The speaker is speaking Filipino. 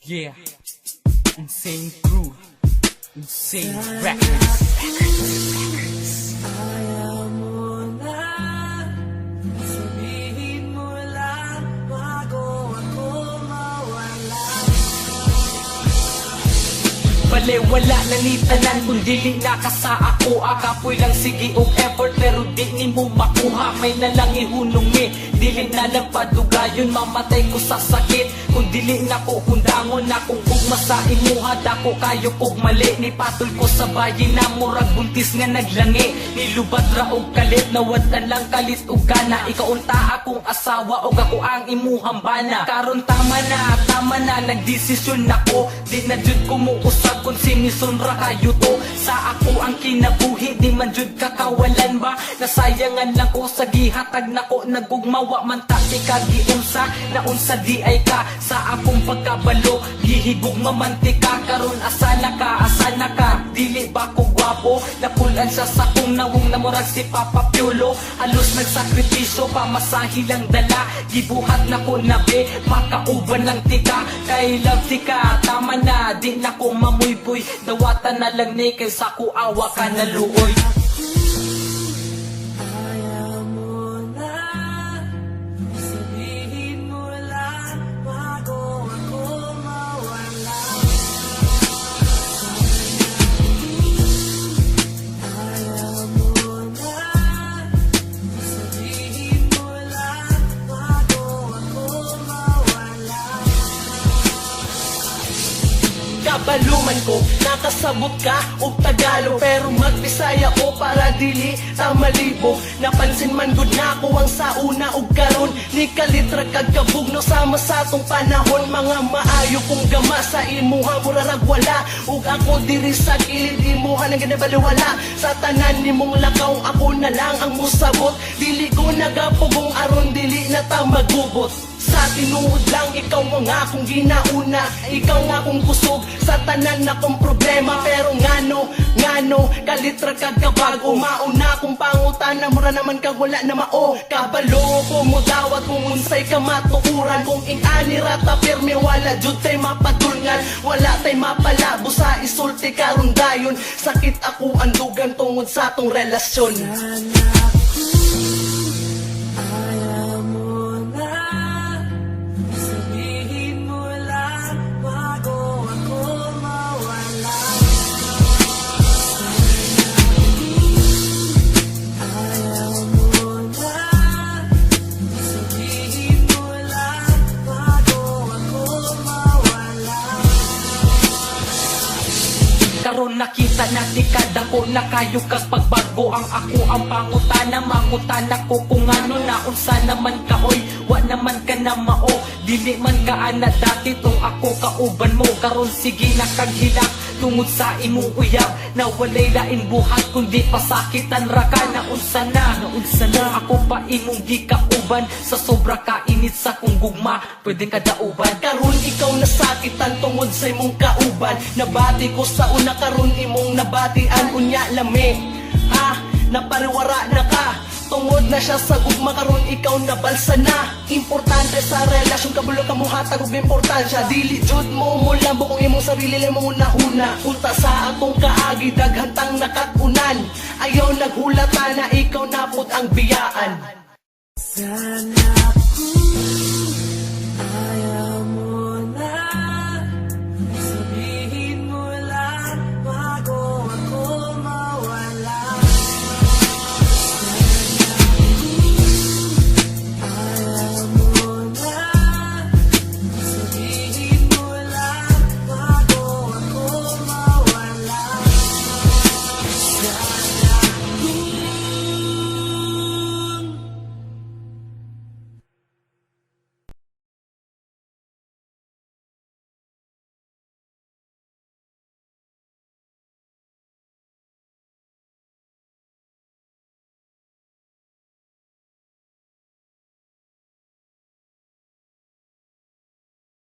Yeah, insane crew, insane records. Ayaw mo na sabihin mo lang bago ako mawala. Wala na ni tanan kung dili nakasa ako. Akapoy lang sige og effort pero di ni mo makuha. May nalang ihunong dili na lang padugayon. Mamatay ko sa sakit kung dili na ko hundangon. Akong ugma sa imuha dako kayo kog mali. Ni patol ko sa bayi na murag buntis nga naglangi. Nilubat ra og kalit nawadan lang kalit og gana. Ikaw unta akong asawa og ako ang imuhang bana. Karon tama na nagdesisyon nako. Di na jud ko mo usab kung sinisunra kayo to. Sa ako ang kinabuhi di man jud kakawalan ba. Nasayangan lang ko sa gihatag nako. Nagugmawa man ta di kagiunsa na unsa di ay ka. Sa akong pagkabalo gihigog mamantika. Karon asana ka dili ba ko gwapo. Napulan siya sa kong nawong namurag si Papa Piolo. Halos nagsakripisyo pamasahi lang dala. Gibuhat na ko nabe makauban lang tika. Kay love tika tama na di na ko mamuyboy. Dawatan na lang ni kay sa kuawa ka na luoy. Ayaw mo na sabihin mo lang bago ako mawala. Ayaw mo na sabihin mo lang bago ako mawala. Kabaluman ko, nakasabot ka og Tagalog. Pero magpisaya ko para dili ta malibog. Napansin man gud na ko ang sauna ug karon. Ni kalitra kag kabugno sama sa tong panahon. Mga maayo kong gama sa imuha murarag wala. Ug ako diri sa kilid imuha nang ginabaliwala. Sa tanan nimong lakaw ako na lang ang musabot. Dili ko nagapugong aron dili na ta magubot. Sa tinuod lang, ikaw ang akong ginauna. Ikaw ang akong kusog sa tanan na kong problema. Pero ngano, kalitra kag kabago. Mauna kong pangutana, mura naman kag wala na mao. Kabalo ko mo dawat kung unsay ka matukuran. Kung ing-ani rata pirmi, wala jud tay mapadulngan. Wala tay mapalabo sa isulti karon dayon. Sakit ako andugan tungod sa tong relasyon. Ayaw mo na sabihin mo lang bago ako mawala. Ayaw mo na sabihin mo lang bago ako mawala. Karon nakita na tikad ako na kayo kag pagbago. Ang ako ang pangutana, mangutana ko kung ano na unsa naman ka oy. Wa naman ka na mao, dili man ka ana dati tong ako kauban mo. Karon sige na kaghilak tungod sa imong uyab. Na walay lain buhat kundi pasakitan ra ka na unsa na ako pa imong gikauban. Sa sobra ka init sa kung gugma pwede ka dauban. Karon ikaw nasakitan tungod sa imong kauban. Nabati ko sa una karon imong nabatian unya lami. Napariwara na ka. Tungod na siya sa gugma karon ikaw nabalsa na. Importante sa relasyon kabulo ka mo hatag og importansya. Dili jud mo mulambo kung imong sarili lang mo una. Unta sa atong kaagi daghantang nakakunan. Ayaw naghulata na ikaw napod ang biyaan. Sana